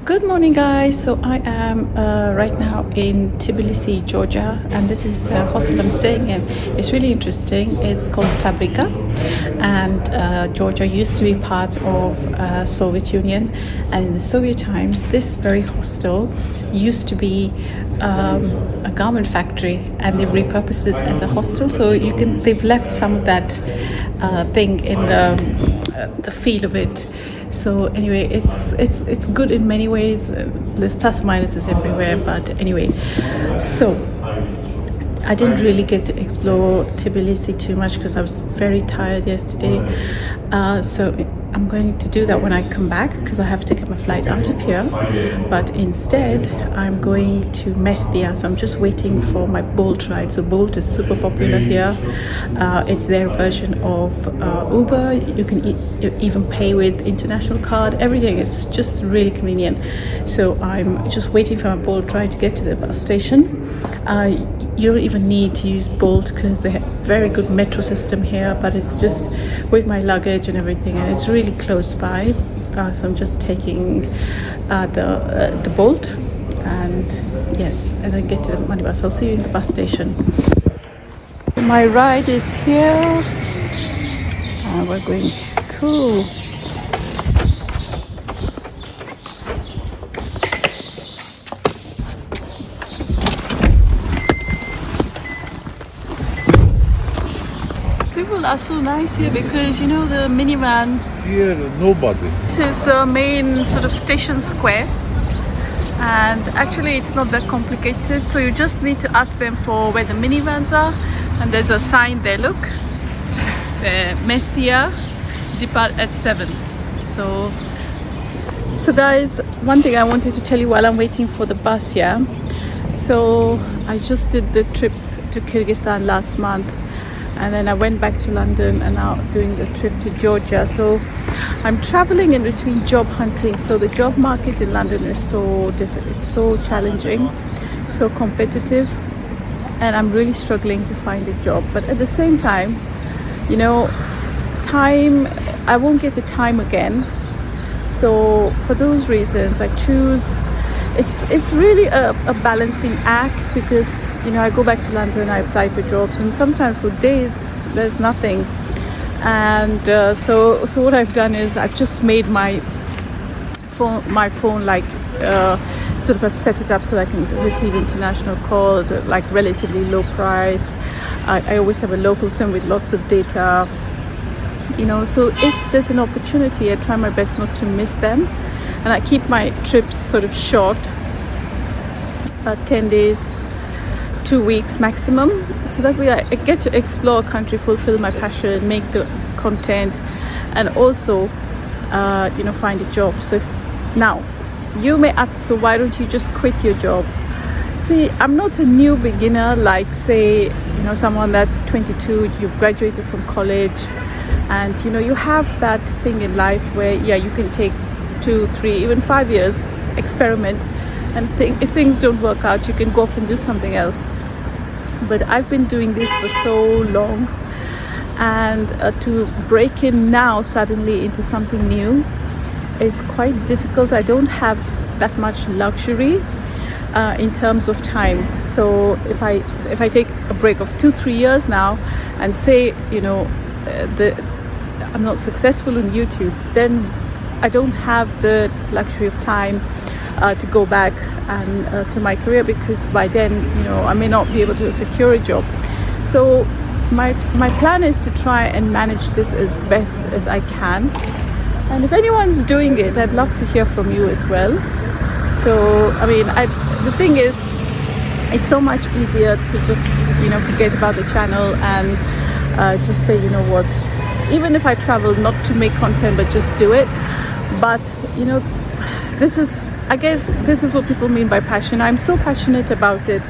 Good morning, guys. So I am right now in Tbilisi, Georgia, and this is the hostel I'm staying in. It's really interesting. It's called Fabrica, and Georgia used to be part of Soviet Union, and in the Soviet times this very hostel used to be a garment factory, and they've repurposed this as a hostel. So they've left some of that thing in the feel of it. So anyway, it's good in many ways. There's plus or minuses everywhere, but anyway, so I didn't really get to explore Tbilisi too much because I was very tired yesterday. So I'm going to do that when I come back because I have to get my flight out of here. But instead, I'm going to Mestia. So I'm just waiting for my Bolt ride. So Bolt is super popular here. It's their version of Uber. You can even pay with international card. Everything is just really convenient. So I'm just waiting for my Bolt ride to get to the bus station. You don't even need to use Bolt because they have very good metro system here, but it's just with my luggage and everything, and it's really close by. So I'm just taking the Bolt, and yes, and then get to the money bus. I'll see you in the bus station. My ride is here. We're going cool. People are so nice here because, you know, the minivan. Here, nobody. This is the main sort of station square, and actually it's not that complicated. So you just need to ask them for where the minivans are, and there's a sign there. Look, Mestia, depart at 7. So guys, one thing I wanted to tell you while I'm waiting for the bus. Yeah, so I just did the trip to Kyrgyzstan last month. And then I went back to London and now doing the trip to Georgia. So I'm traveling in between job hunting. So the job market in London is so different, it's so challenging, so competitive, and I'm really struggling to find a job. But at the same time, you know, I won't get the time again. So for those reasons, I choose. It's really a balancing act because, you know, I go back to London, I apply for jobs, and sometimes for days there's nothing. And so what I've done is I've just made my phone like sort of I've set it up so I can receive international calls at like relatively low price. I always have a local SIM with lots of data, you know, so if there's an opportunity, I try my best not to miss them. And I keep my trips sort of short, 10 days, 2 weeks maximum, so that way I get to explore a country, fulfill my passion, make the content, and also, you know, find a job. So now, you may ask, so why don't you just quit your job? See, I'm not a new beginner like, say, you know, someone that's 22, you've graduated from college, and, you know, you have that thing in life where, yeah, you can take 2, 3, even 5 years, experiment, and if things don't work out, you can go off and do something else. But I've been doing this for so long, and to break in now suddenly into something new is quite difficult. I don't have that much luxury in terms of time. So if I take a break of 2-3 years now and say, you know, I'm not successful on YouTube, then I don't have the luxury of time to go back and to my career, because by then, you know, I may not be able to secure a job. So my plan is to try and manage this as best as I can. And if anyone's doing it, I'd love to hear from you as well. So I mean, the thing is, it's so much easier to just, you know, forget about the channel and just say, you know what, even if I travel, not to make content but just do it. But, you know, I guess this is what people mean by passion. I'm so passionate about it,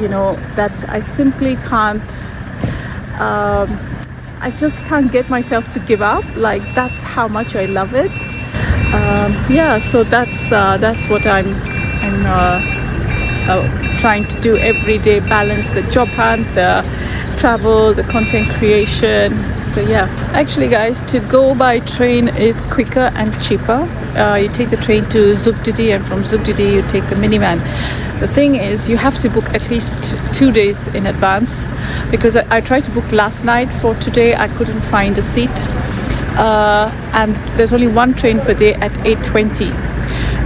you know, that I simply can't, I just can't get myself to give up. Like, that's how much I love it. Yeah, so that's what I'm trying to do every day, balance the job hunt, travel, the content creation. So yeah, actually guys, to go by train is quicker and cheaper. You take the train to Zugdidi, and from Zugdidi you take the minivan. The thing is, you have to book at least 2 days in advance, because I tried to book last night for today. I couldn't find a seat, and there's only one train per day at 8:20,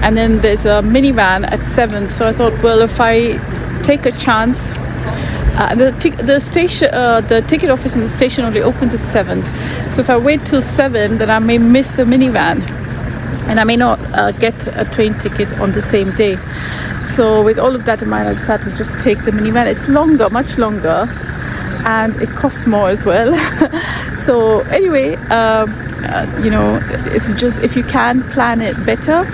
and then there's a minivan at 7. So I thought, well, if I take a chance, the ticket office in the station only opens at 7. So if I wait till 7, then I may miss the minivan, and I may not get a train ticket on the same day. So with all of that in mind, I decided to just take the minivan. It's longer, much longer, and it costs more as well. So anyway, it's just, if you can plan it better,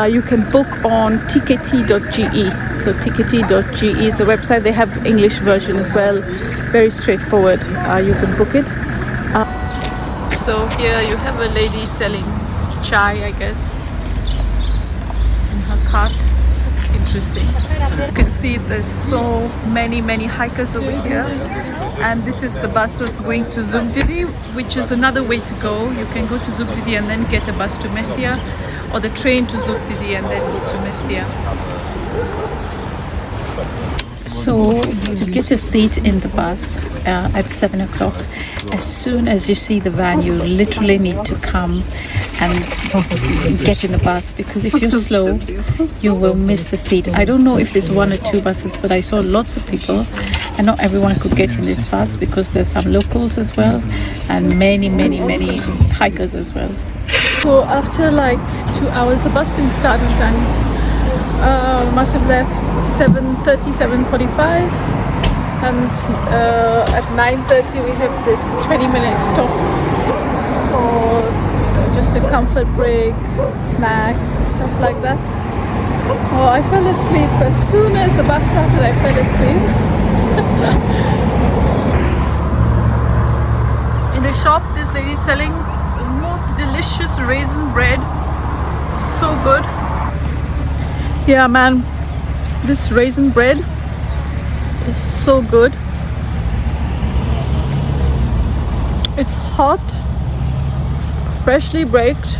you can book on tkt.ge. So tkt.ge is the website. They have English version as well, very straightforward. You can book it. So here you have a lady selling chai, I guess, in her cart. That's interesting. You can see there's so many hikers over here, and this is the bus that's going to Zugdidi, which is another way to go. You can go to Zugdidi and then get a bus to Mestia, or the train to Zugdidi and then go to Mestia. So to get a seat in the bus at 7 o'clock, as soon as you see the van, you literally need to come and get in the bus, because if you're slow, you will miss the seat. I don't know if there's 1 or 2 buses, but I saw lots of people, and not everyone could get in this bus, because there's some locals as well, and many hikers as well. So after like 2 hours, the bus didn't start on time. Must have left 7:30, 7:45, and at 9:30 we have this 20-minute stop for just a comfort break, snacks, stuff like that. Oh, I fell asleep. As soon as the bus started, I fell asleep. In the shop, this lady is selling the most delicious raisin bread. So good. Yeah, man, this raisin bread is so good. It's hot, freshly baked,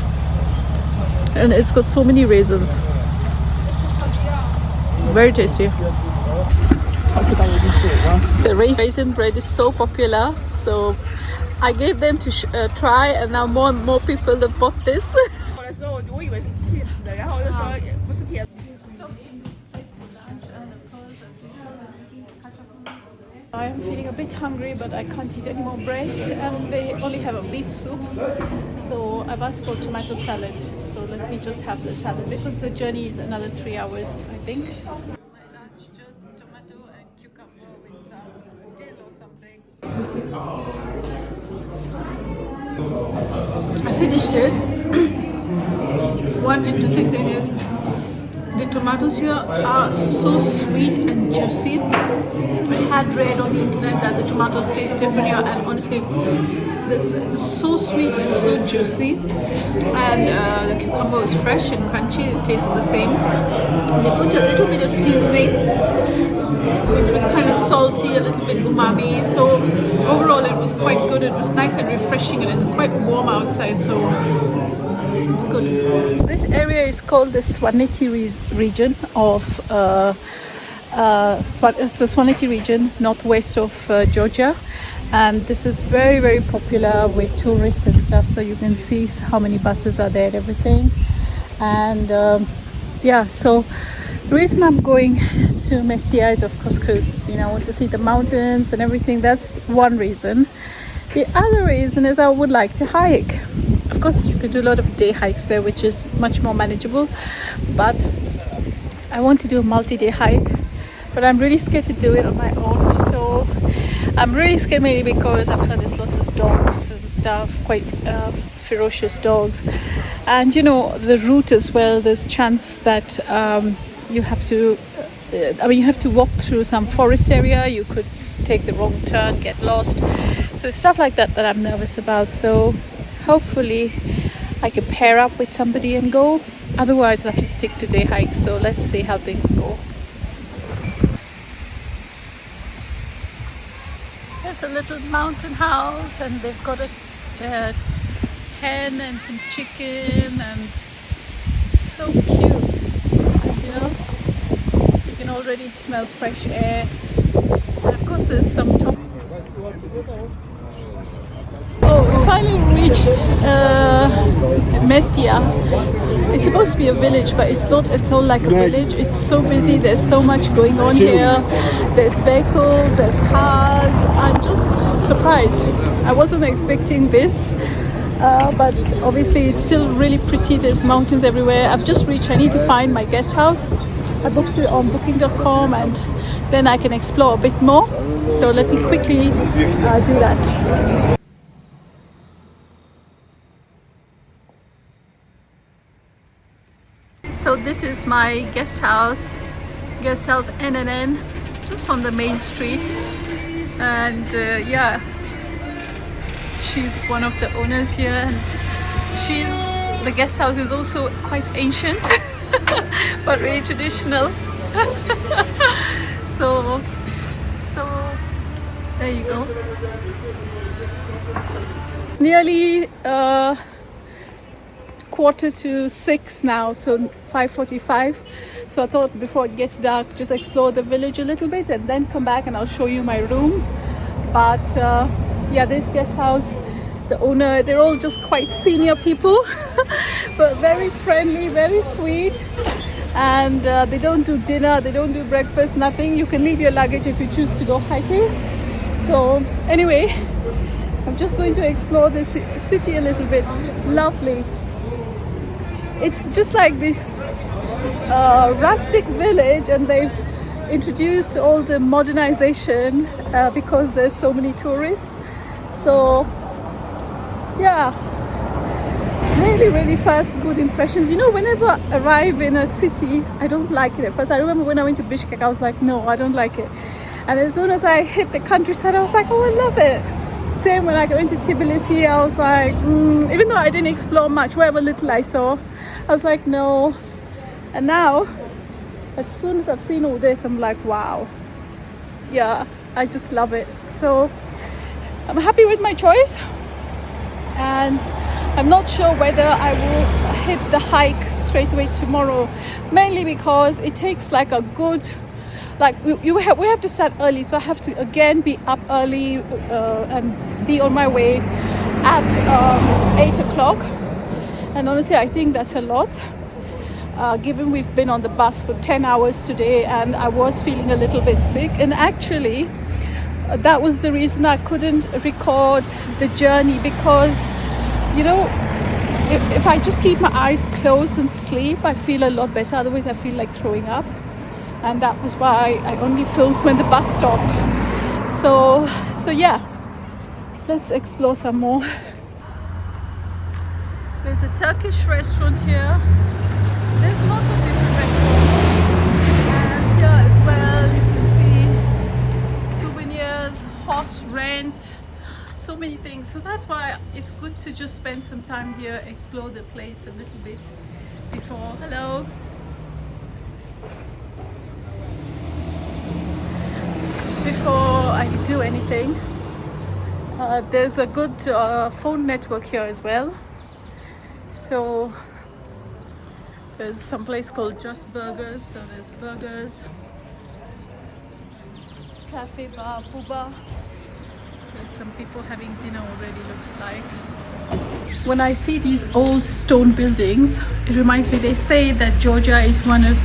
and it's got so many raisins. Very tasty. The raisin bread is so popular, so I gave them to try, and now more and more people have bought this. I am feeling a bit hungry, but I can't eat any more bread, and they only have a beef soup, so I've asked for tomato salad. So let me just have the salad, because the journey is another 3 hours, I think. My lunch, just tomato and cucumber with some dill or something. I finished it. One interesting thing is the tomatoes here are so sweet and juicy. I had read on the internet that the tomatoes taste different here, and honestly, this is so sweet and so juicy. And the cucumber is fresh and crunchy. It tastes the same. They put a little bit of seasoning, which was kind of salty, a little bit umami. So overall, it was quite good. It was nice and refreshing, and it's quite warm outside, so it's good. This area is called the Svaneti region of the Svaneti region, northwest of Georgia, and this is very popular with tourists and stuff. So you can see how many buses are there and everything. And yeah, so the reason I'm going to Mestia is, of course, because I want to see the mountains and everything. That's one reason. The other reason is I would like to hike. Of course, you can do a lot of day hikes there, which is much more manageable, but I want to do a multi-day hike, but I'm really scared to do it on my own. So I'm really scared, mainly because I've heard there's lots of dogs and stuff, quite ferocious dogs, and the route as well, there's chance that you have to walk through some forest area. You could take the wrong turn, get lost. So stuff like that I'm nervous about. So hopefully I can pair up with somebody and go. Otherwise I'll have to stick to day hikes. So let's see how things go. That's a little mountain house, and they've got a hen and some chicken, and so cute. You know, you can already smell fresh air. And of course, there's some top. Oh, we finally reached Mestia. It's supposed to be a village, but it's not at all like a village. It's so busy. There's so much going on here. There's vehicles, there's cars. I'm just surprised. I wasn't expecting this, but obviously it's still really pretty. There's mountains everywhere. I've just reached. I need to find my guest house. I booked it on booking.com, and then I can explore a bit more. So let me quickly do that. So this is my guest house NNN, just on the main street, and yeah, she's one of the owners here, and the guest house is also quite ancient but really traditional. so there you go. Nearly 5:45 now, so 5:45. So I thought before it gets dark, just explore the village a little bit and then come back and I'll show you my room. But yeah, this guest house, the owner, they're all just quite senior people but very friendly, very sweet, and they don't do dinner, they don't do breakfast, nothing. You can leave your luggage if you choose to go hiking. So anyway, I'm just going to explore this city a little bit. Lovely. It's just like this rustic village, and they've introduced all the modernization because there's so many tourists. So yeah, really first good impressions. You know, whenever I arrive in a city, I don't like it at first. I remember when I went to Bishkek, I was like, no, I don't like it. And as soon as I hit the countryside, I was like, oh, I love it. Same when I went to Tbilisi, I was like, even though I didn't explore much, whatever little I saw, I was like, no. And now, as soon as I've seen all this, I'm like, wow. Yeah, I just love it. So I'm happy with my choice. And I'm not sure whether I will hit the hike straight away tomorrow, mainly because it takes like a good, like we have to start early, so I have to again be up early and be on my way at 8 o'clock. And honestly, I think that's a lot, given we've been on the bus for 10 hours today, and I was feeling a little bit sick. And actually, that was the reason I couldn't record the journey, because, you know, if I just keep my eyes closed and sleep, I feel a lot better. Otherwise, I feel like throwing up. And that was why I only filmed when the bus stopped. So yeah, let's explore some more. There's a Turkish restaurant here. There's lots of different restaurants. And here as well, you can see souvenirs, horse rent, so many things. So that's why it's good to just spend some time here, explore the place a little bit before. Hello. Before I do anything. There's a good phone network here as well. So there's some place called Just Burgers. So there's burgers, cafe, bar, puba. There's some people having dinner already, looks like. When I see these old stone buildings, it reminds me, they say that Georgia is one of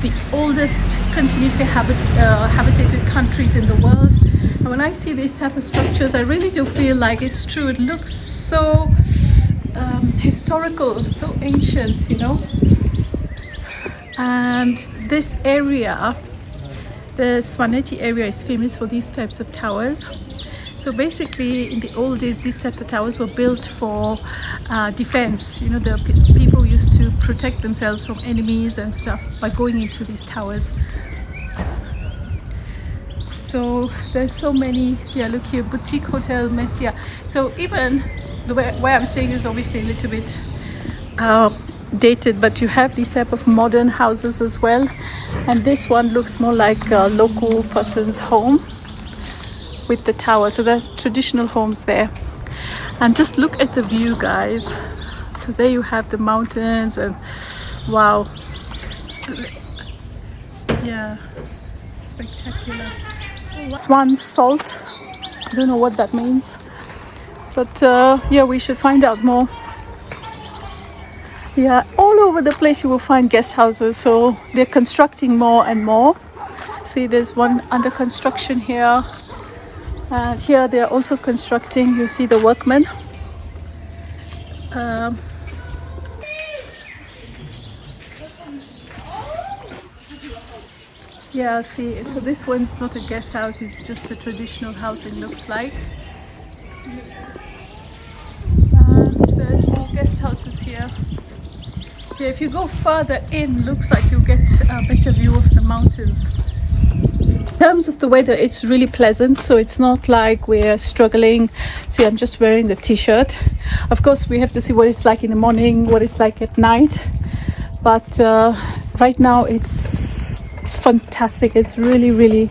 the oldest continuously habitated countries in the world. And when I see these type of structures, I really do feel like it's true. It looks so historical, so ancient, you know. And this area, the Svaneti area, is famous for these types of towers. So basically, in the old days, these types of towers were built for defense. You know, the people used to protect themselves from enemies and stuff by going into these towers. So there's so many. Yeah, look here, boutique hotel Mestia. So even the way where I'm staying is obviously a little bit dated, but you have these type of modern houses as well. And this one looks more like a local person's home. with the tower. So there's traditional homes there. And just look at the view, guys. So there you have the mountains, and wow. Yeah, spectacular. Svan salt. I don't know what that means. But yeah, we should find out more. Yeah, all over the place you will find guest houses. So they're constructing more and more. See, there's one under construction here. And here they're also constructing. You see the workmen. Yeah, see, so this one's not a guest house. It's just a traditional house, it looks like. And there's more guest houses here. Yeah, if you go further in, looks like you get a better view of the mountains. In terms of the weather, it's really pleasant, so it's not like we're struggling. See, I'm just wearing the t-shirt. Of course, we have to see what it's like in the morning, what it's like at night. But right now, it's fantastic. It's really, really,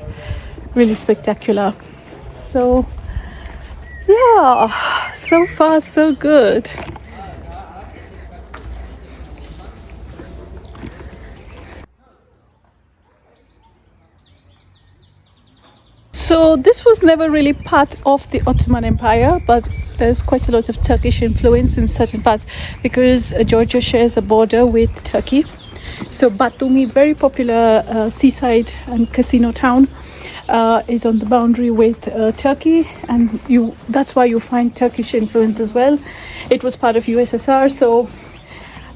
really spectacular. So, yeah, so far, so good. So this was never really part of the Ottoman Empire, but there's quite a lot of Turkish influence in certain parts because Georgia shares a border with Turkey. So Batumi, very popular seaside and casino town, is on the boundary with Turkey, and that's why you find Turkish influence as well. It was part of USSR, so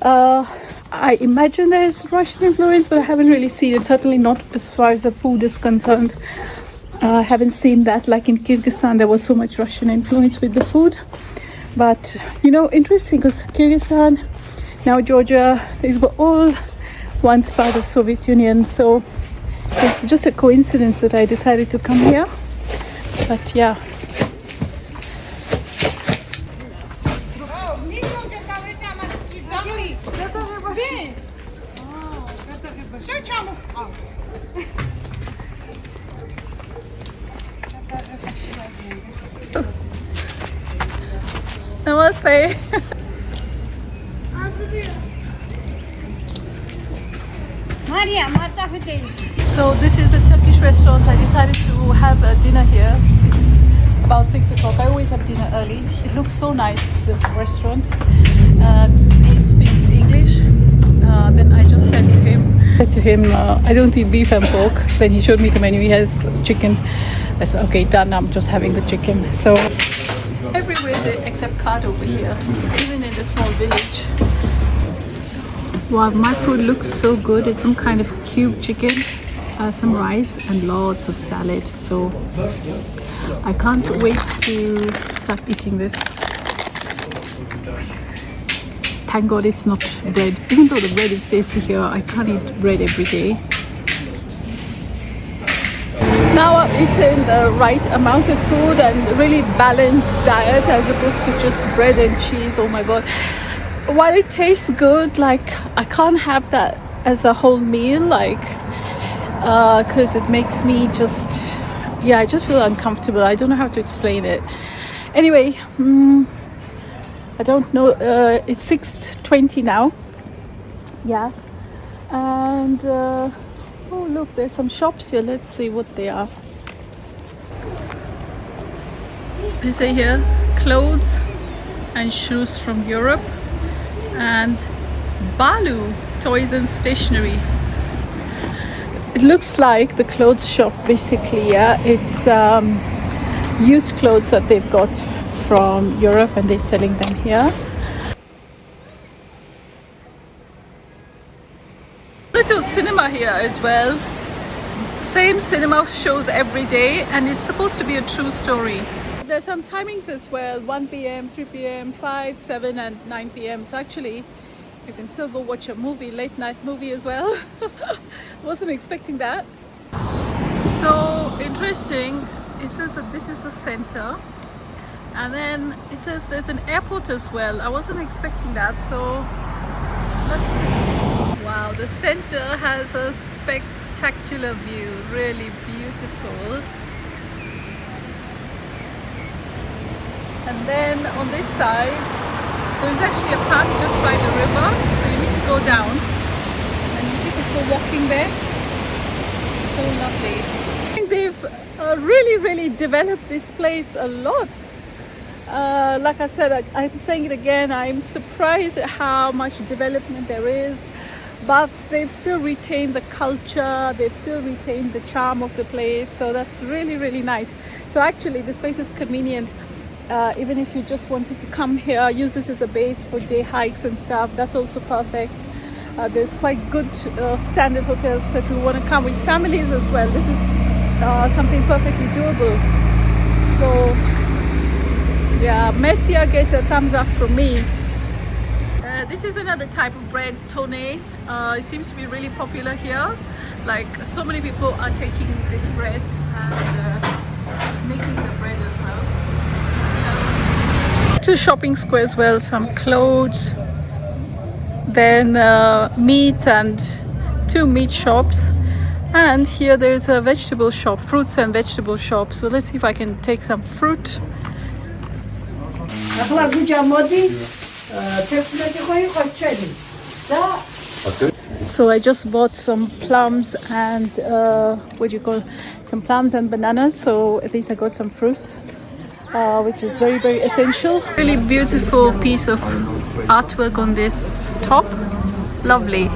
I imagine there's Russian influence, but I haven't really seen it, certainly not as far as the food is concerned. I haven't seen that. Like in Kyrgyzstan, there was so much Russian influence with the food. But, you know, interesting because Kyrgyzstan, now Georgia, these were all once part of Soviet Union. So it's just a coincidence that I decided to come here. But yeah. Namaste. So this is a Turkish restaurant. I decided to have a dinner here. It's about 6 o'clock. I always have dinner early. It looks so nice, the restaurant. He speaks English. Then I just said to him, I don't eat beef and pork. Then he showed me the menu. He has chicken. I said, okay, done. I'm just having the chicken. So everywhere they accept card over here, even in the small village. Wow, my food looks so good. It's some kind of cube chicken, some rice and lots of salad. So I can't wait to start eating this. Thank God it's not bread. Even though the bread is tasty here, I can't eat bread every day. Now I've eaten the right amount of food and really balanced diet as opposed to just bread and cheese. Oh my God. While it tastes good, like I can't have that as a whole meal, like because it makes me just, yeah, I just feel uncomfortable. I don't know how to explain it. Anyway, I don't know. It's 6:20 now. Yeah, and oh look, there's some shops here. Let's see what they are. They say here clothes and shoes from Europe, and Balu toys and stationery. It looks like the clothes shop basically. Yeah, it's used clothes that they've got from Europe and they're selling them here. Little cinema here as well. Same cinema shows every day, and it's supposed to be a true story. There's some timings as well, 1 p.m, 3 p.m, 5, 7 and 9 p.m. So actually you can still go watch a movie, late night movie as well. Wasn't expecting that. So interesting, it says that this is the center, and then it says there's an airport as well. I wasn't expecting that, so let's see. Wow, the center has a spectacular view, really beautiful. And then on this side, there's actually a path just by the river, so you need to go down. And you see people walking there. So lovely. I think they've really developed this place a lot. Like I said, I'm saying it again, I'm surprised at how much development there is, but they've still retained the culture, they've still retained the charm of the place, so that's really nice. So actually this place is convenient, even if you just wanted to come here, use this as a base for day hikes and stuff, that's also perfect. There's quite good standard hotels, so if you want to come with families as well, this is something perfectly doable. So yeah, Mestia gets a thumbs up from me. This is another type of bread, tone. It seems to be really popular here. Like, so many people are taking this bread and just making the bread as well. To shopping square as well, some clothes, then meat and 2 meat shops. And here there's a vegetable shop, fruits and vegetable shop. So let's see if I can take some fruit. So I just bought some plums and some plums and bananas, so at least I got some fruits, which is very essential. Really beautiful piece of artwork on this top, lovely.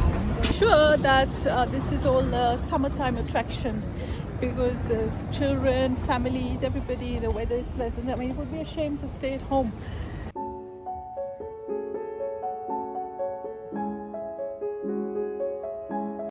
Sure that this is all a summertime attraction, because there's children, families, everybody, the weather is pleasant. I mean, it would be a shame to stay at home